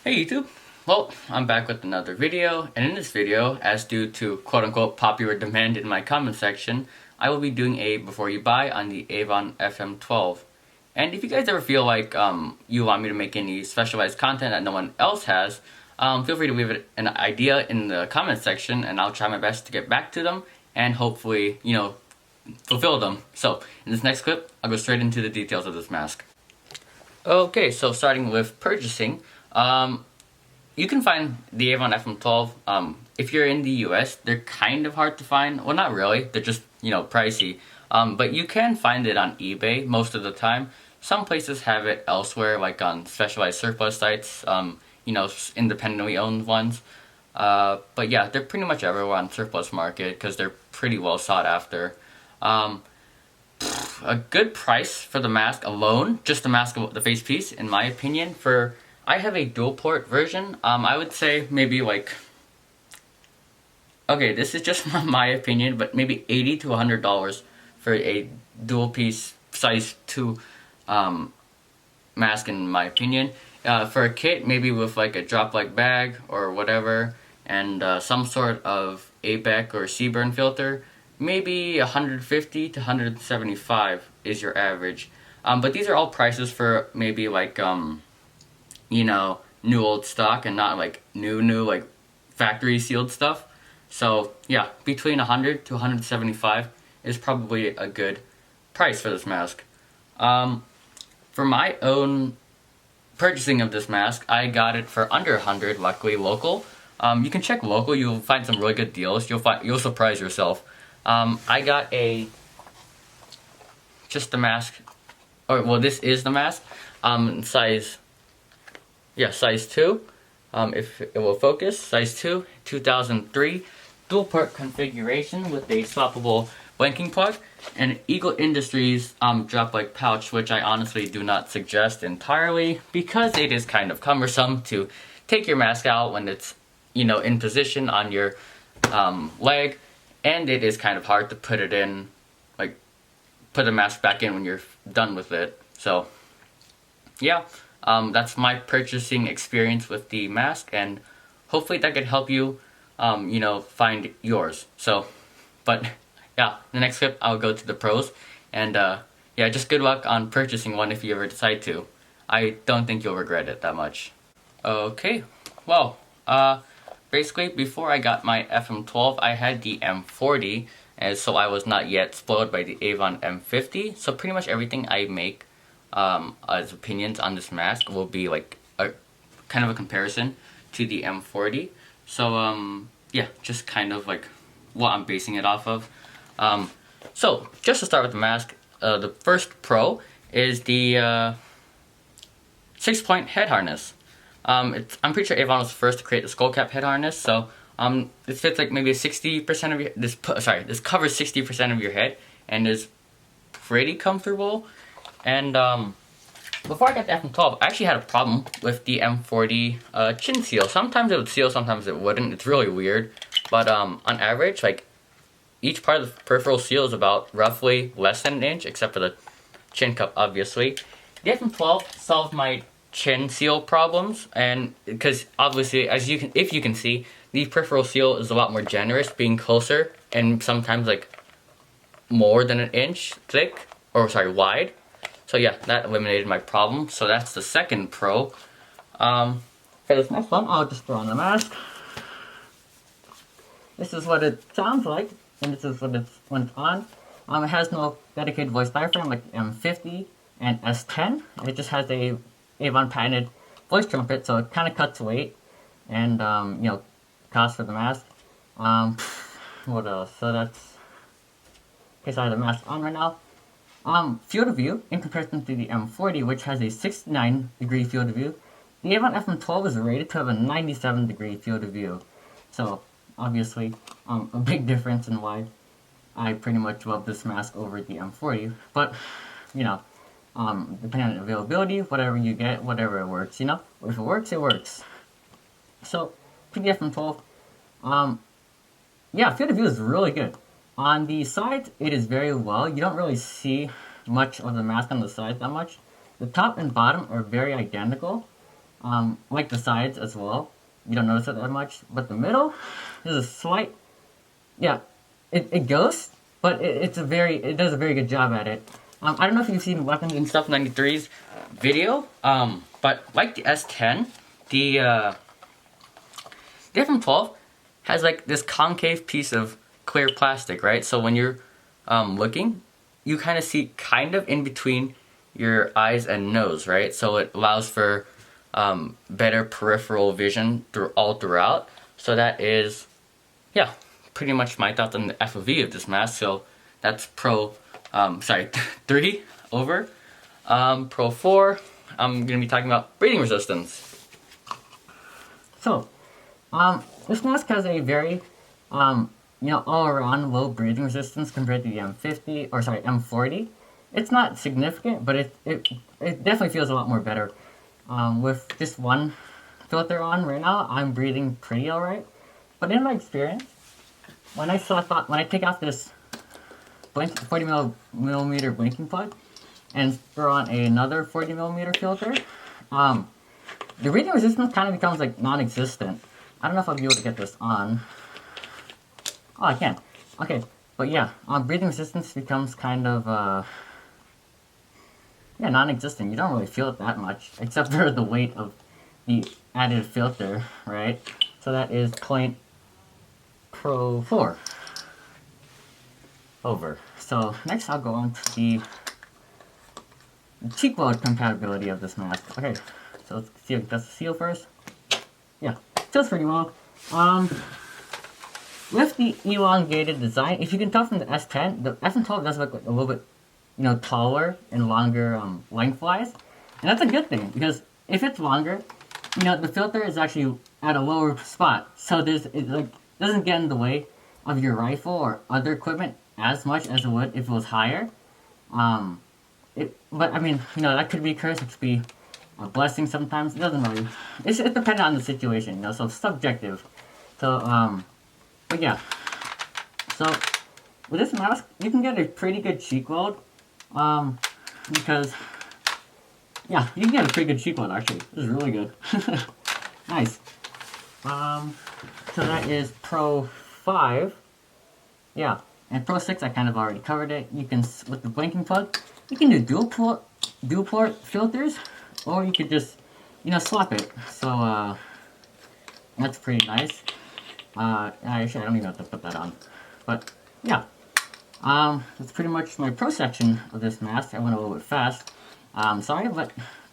Hey YouTube! Well, I'm back with another video, and in this video, as due to quote-unquote popular demand in my comment section, I will be doing a before you buy on the Avon FM12. And if you guys ever feel like you want me to make any specialized content that no one else has, feel free to leave it an idea in the comment section, and I'll try my best to get back to them, and hopefully, fulfill them. So, in this next clip, I'll go straight into the details of this mask. Okay, so starting with purchasing, you can find the Avon FM12, if you're in the US, they're kind of hard to find. Well, not really, they're just, pricey. But you can find it on eBay most of the time. Some places have it elsewhere, like on specialized surplus sites, independently owned ones. But yeah, they're pretty much everywhere on surplus market because they're pretty well sought after. A good price for the mask alone, just the mask, the face piece, in my opinion. I have a dual port version. I would say maybe okay, this is just my opinion, but maybe $80 to $100 for a dual piece size 2 mask, in my opinion. For a kit, maybe with like a drop like bag or whatever, and some sort of ABEC or Seaburn filter, maybe $150 to $175 is your average. But these are all prices for maybe new old stock and not like new like factory sealed stuff. So yeah, between $100 to $175 is probably a good price for this mask. For my own purchasing of this mask, I got it for under $100, luckily local. You can check local, you'll find some really good deals. You'll surprise yourself. I got just the mask, this is the mask, size 2, if it will focus, size 2, 2003, dual port configuration with a swappable blanking plug, and Eagle Industries drop like pouch, which I honestly do not suggest entirely because it is kind of cumbersome to take your mask out when it's in position on your leg, and it is kind of hard to put it in, like put the mask back in when you're done with it. So yeah, that's my purchasing experience with the mask, and hopefully that could help you find yours. So, but yeah, the next clip I'll go to the pros, and yeah, just good luck on purchasing one if you ever decide to. I don't think you'll regret it that much. Okay, well, basically before I got my FM12, I had the M40, and so I was not yet spoiled by the Avon M50, so pretty much everything I make as opinions on this mask will be like a kind of a comparison to the M40. So yeah, just kind of like what I'm basing it off of. So just to start with the mask, the first pro is the 6-point head harness. I'm pretty sure Avon was the first to create the skull cap head harness, so it fits like maybe 60% of your, this covers 60% of your head and is pretty comfortable. And before I got the FM12, I actually had a problem with the M40 chin seal. Sometimes it would seal, sometimes it wouldn't. It's really weird. But on average, like each part of the peripheral seal is about roughly less than an inch, except for the chin cup, obviously. The FM12 solved my chin seal problems, and because obviously, if you can see, the peripheral seal is a lot more generous, being closer and sometimes like more than an inch thick, or sorry, wide. So yeah, that eliminated my problem. So that's the second pro. For this next one, I'll just throw on the mask. This is what it sounds like, and this is what it's when it's on. It has no dedicated voice diaphragm like M50 and S10. It just has a Avon patented voice trumpet, so it kind of cuts weight and cost for the mask. What else? So that's okay. So I have the mask on right now. Field of view, in comparison to the M40, which has a 69-degree field of view, the Avon FM12 is rated to have a 97-degree field of view. So, obviously, a big difference in why I pretty much love this mask over the M40. But, depending on availability, whatever you get, whatever it works, If it works, it works. So, for the FM12, yeah, field of view is really good. On the sides, it is very well. You don't really see much of the mask on the sides that much. The top and bottom are very identical. like the sides as well. You don't notice it that much, but the middle is a slight, yeah, it goes, but it does a very good job at it. I don't know if you've seen Weapons and Stuff 93's video, but like the S10, the FM12 has like this concave piece of clear plastic, right? So when you're looking, you kind of see kind of in between your eyes and nose, right? So it allows for better peripheral vision throughout. So that is, yeah, pretty much my thoughts on the FOV of this mask. So that's Pro 3 over. Pro 4, I'm going to be talking about breathing resistance. So, this mask has a very, all-around low breathing resistance compared to the M40. It's not significant, but it definitely feels a lot more better. With just one filter on right now, I'm breathing pretty alright. But in my experience, when I take off this 40 millimeter blinking plug and throw on another 40 millimeter filter, the breathing resistance kind of becomes like non-existent. I don't know if I'll be able to get this on. Oh, I can. Okay, but yeah, breathing resistance becomes kind of non-existent. You don't really feel it that much, except for the weight of the added filter, right? So that is point Pro 4 over. So next I'll go on to the cheek weld compatibility of this mask. Okay, so let's see if that's the seal first. Yeah, feels pretty well. With the elongated design, if you can tell from the S10, the FM12 does look like a little bit, taller and longer lengthwise, and that's a good thing because if it's longer, the filter is actually at a lower spot, so it doesn't get in the way of your rifle or other equipment as much as it would if it was higher. But I mean, that could be a curse. It could be a blessing sometimes. It doesn't really. It's dependent on the situation, so it's subjective. So but yeah. So with this mask, you can get a pretty good cheek weld. Because yeah, you can get a pretty good cheek weld actually. This is really good. Nice. So that is Pro 5. Yeah, and Pro 6 I kind of already covered it. You can, with the blinking plug, you can do dual port filters, or you could just, swap it. So that's pretty nice. Actually I don't even have to put that on. But yeah. That's pretty much my pro section of this mask. I went a little bit fast. Sorry, but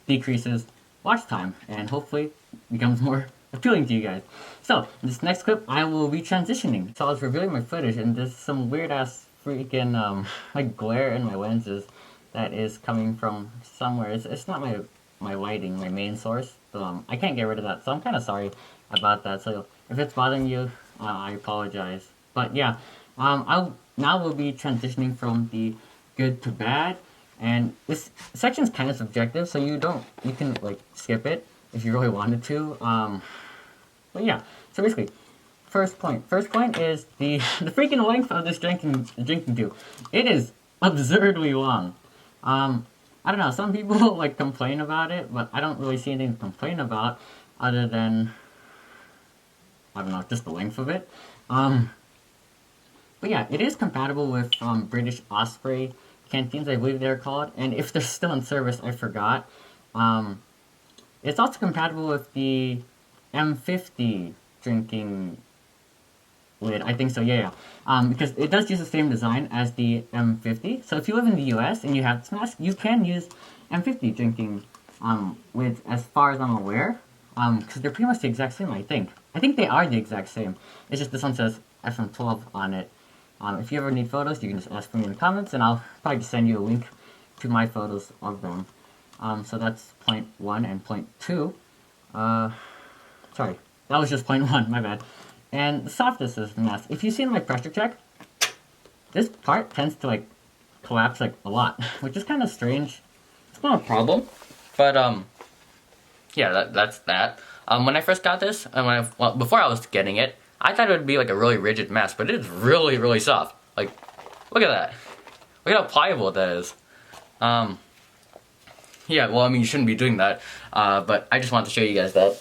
decreases watch time and hopefully becomes more appealing to you guys. So, in this next clip, I will be transitioning. So I was reviewing my footage and there's some weird ass freaking, like glare in my lenses that is coming from somewhere. It's not my lighting, my main source. So, I can't get rid of that. So I'm kind of sorry about that. So if it's bothering you, I apologize. But yeah, now we'll be transitioning from the good to bad, and this section is kind of subjective, so you can like skip it if you really wanted to. But yeah, so basically, first point is the freaking length of this drinking tube. It is absurdly long. I don't know. Some people like complain about it, but I don't really see anything to complain about other than I don't know, just the length of it. But yeah, it is compatible with British Osprey canteens, I believe they're called. And if they're still in service, I forgot. It's also compatible with the M50 drinking lid. I think so, yeah. Because it does use the same design as the M50. So if you live in the US and you have this mask, you can use M50 drinking lids as far as I'm aware. Because they're pretty much the exact same, I think. I think they are the exact same. It's just this one says FM12 on it. If you ever need photos, you can just ask me in the comments, and I'll probably just send you a link to my photos of them. So that's point 1 and point 2. Sorry, that was just point 1, my bad. And the softness of the mask. If you see in my pressure check, this part tends to like collapse like a lot, which is kind of strange. It's not a problem, but yeah, that's that. When I first got this, and before I was getting it, I thought it would be like a really rigid mask, but it is really, really soft. Like, look at that. Look at how pliable that is. Yeah, well, I mean, you shouldn't be doing that, but I just wanted to show you guys that.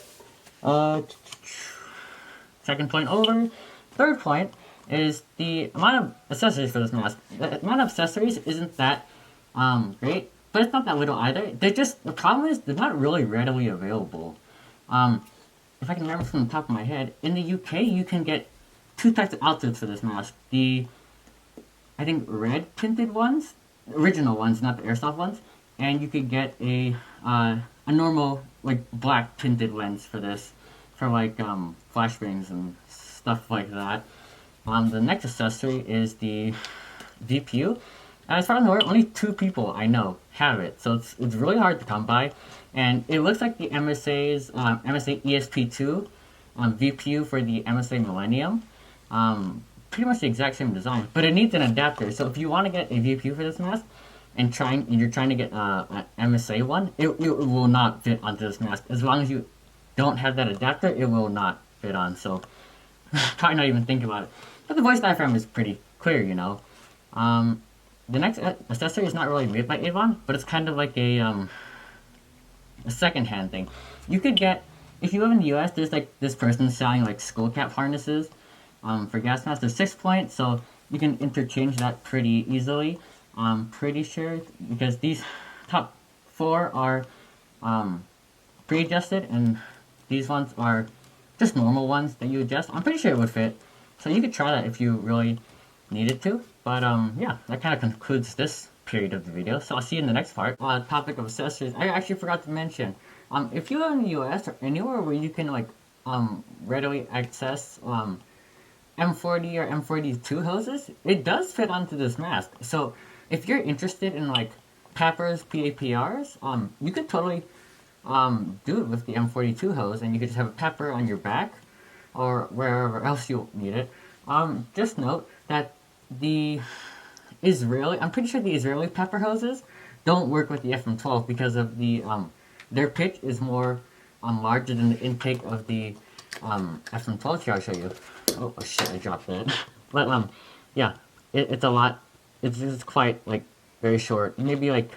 Second point over. Third point is the amount of accessories for this mask. The amount of accessories isn't that great, but it's not that little either. The problem is they're not really readily available. If I can remember from the top of my head, in the UK you can get two types of outfits for this mask. I think red tinted ones, original ones, not the airsoft ones, and you could get a normal like black tinted lens for this, for like flashbangs and stuff like that. The next accessory is the VPU. As far as I'm aware, only 2 people I know have it, so it's really hard to come by. And it looks like the MSA's MSA ESP2 VPU for the MSA Millennium. Pretty much the exact same design, but it needs an adapter. So if you want to get a VPU for this mask, and you're trying to get an MSA one, it will not fit onto this mask. As long as you don't have that adapter, it will not fit on. So probably not even think about it. But the voice diaphragm is pretty clear, you know. The next accessory is not really made by Avon, but it's kind of like a second-hand thing. You could get, if you live in the US, there's like this person selling like skull cap harnesses for gas masks. They're 6-point, so you can interchange that pretty easily. I'm pretty sure, because these top 4 are pre-adjusted, and these ones are just normal ones that you adjust. I'm pretty sure it would fit, so you could try that if you really needed to. But yeah, that kind of concludes this period of the video, so I'll see you in the next part. Topic of accessories, I actually forgot to mention, if you live in the US or anywhere where you can like readily access M40 or M42 hoses, it does fit onto this mask. So if you're interested in like PAPRs, PAPRs, you could totally do it with the M42 hose, and you could just have a PAPR on your back or wherever else you'll need it. Just note that I'm pretty sure the Israeli PAPR hoses don't work with the FM12 because of the their pitch is more larger than the intake of the FM12. Here, I'll show you. Oh shit, I dropped that. But yeah, it's a lot. It's quite like very short. Maybe like,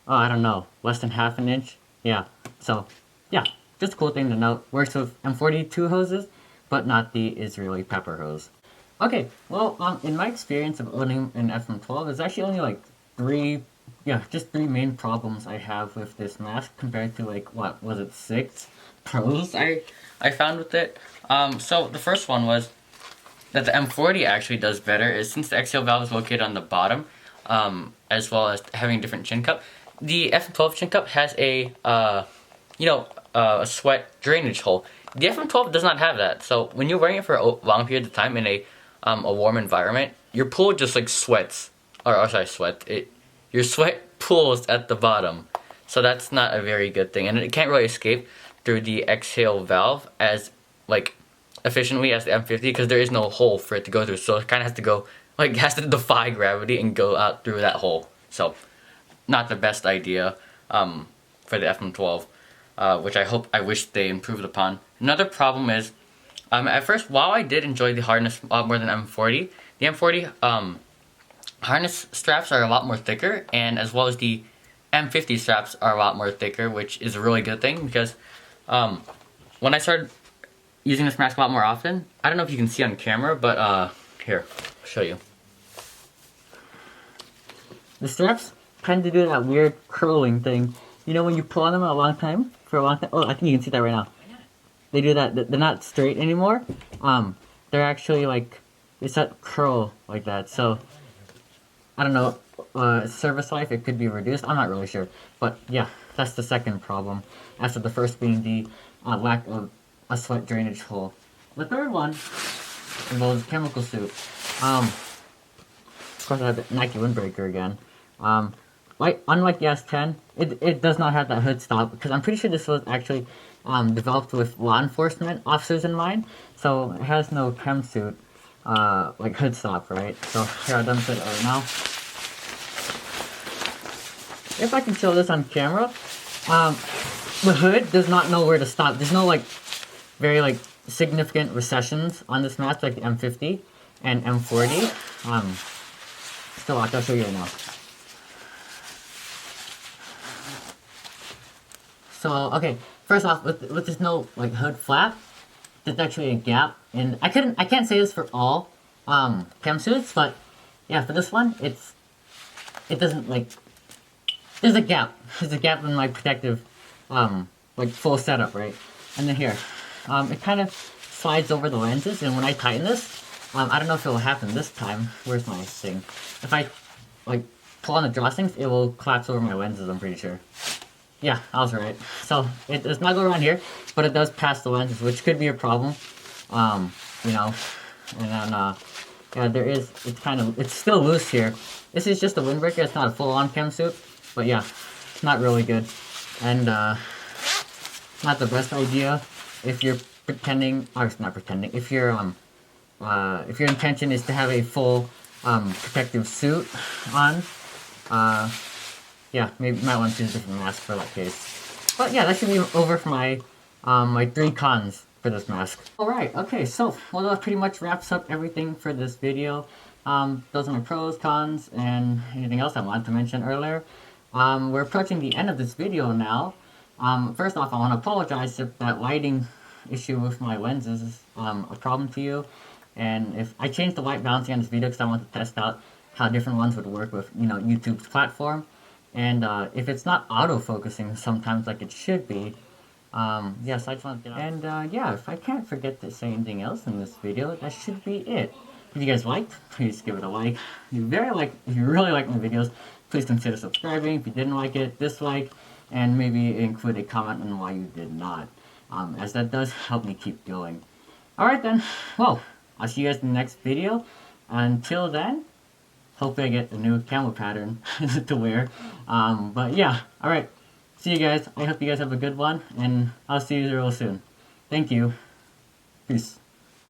oh, I don't know, less than half an inch. Yeah. So yeah, just a cool thing to note. Works with M42 hoses, but not the Israeli PAPR hose. Okay, well, in my experience of owning an FM12, there's actually only like 3 main problems I have with this mask compared to like, what was it, 6 pros I found with it. So the first one was that the M40 actually does better, is since the exhale valve is located on the bottom, as well as having a different chin cup. The FM12 chin cup has a sweat drainage hole. The FM12 does not have that, so when you're wearing it for a long period of time in a warm environment, your pool just like sweats, your sweat pools at the bottom. So that's not a very good thing, and it can't really escape through the exhale valve as like efficiently as the M50, because there is no hole for it to go through. So it kind of has to go, like, it has to defy gravity and go out through that hole. So not the best idea for the FM12, which I wish they improved upon. Another problem is, at first, while I did enjoy the harness a lot more than M40, the M40 harness straps are a lot more thicker, and as well as the M50 straps are a lot more thicker, which is a really good thing, because when I started using this mask a lot more often, I don't know if you can see on camera, but here, I'll show you. The straps tend to do that weird curling thing. You know when you pull on them for a long time? Oh, I think you can see that right now. They do that. They're not straight anymore. They're actually like, they start curl like that. So, I don't know, service life, it could be reduced. I'm not really sure. But yeah, that's the second problem. After the first being the lack of a sweat drainage hole. The third one involves chemical suit. Of course I have the Nike windbreaker again. Unlike the S10, it does not have that hood stop, because I'm pretty sure this was actually developed with law enforcement officers in mind, so it has no chem suit, like hood stop, right? So here, I'll demonstrate it right now. If I can show this on camera, the hood does not know where to stop. There's no like very like significant recessions on this mask like the M50 and M40. So I'll show you right now. So, okay, first off, with this no, like, hood flap, there's actually a gap, and I can't say this for all, chem suits, but, yeah, for this one, it doesn't, like, there's a gap in my protective, like, full setup, right? And then here, it kind of slides over the lenses, and when I tighten this, I don't know if it will happen this time. Where's my thing? If I, like, pull on the drawstrings, it will collapse over my lenses, I'm pretty sure. Yeah, I was right. So, it does not go around here, but it does pass the lenses, which could be a problem. You know, and then, yeah, it's still loose here. This is just a windbreaker, it's not a full-on chem suit, but yeah, it's not really good. And, not the best idea if you're pretending, or it's not pretending, if your intention is to have a full, protective suit on, yeah, maybe you might want to choose a different mask for that case. But yeah, that should be over for my, my 3 cons for this mask. Alright, okay, so, well, that pretty much wraps up everything for this video. Those are my pros, cons, and anything else I wanted to mention earlier. We're approaching the end of this video now. First off, I want to apologize if that lighting issue with my lenses is a problem to you. And if I changed the light balancing on this video because I want to test out how different ones would work with, you know, YouTube's platform. And if it's not auto-focusing sometimes like it should be, yes, I just want to get out. And yeah, if I can't forget to say anything else in this video, that should be it. If you guys liked, please give it a like. If you really like my videos, please consider subscribing. If you didn't like it, dislike, and maybe include a comment on why you did not, as that does help me keep going. Alright then, well, I'll see you guys in the next video. Until then, hopefully I get a new camo pattern to wear. But yeah, alright, see you guys. I hope you guys have a good one, and I'll see you real soon. Thank you. Peace.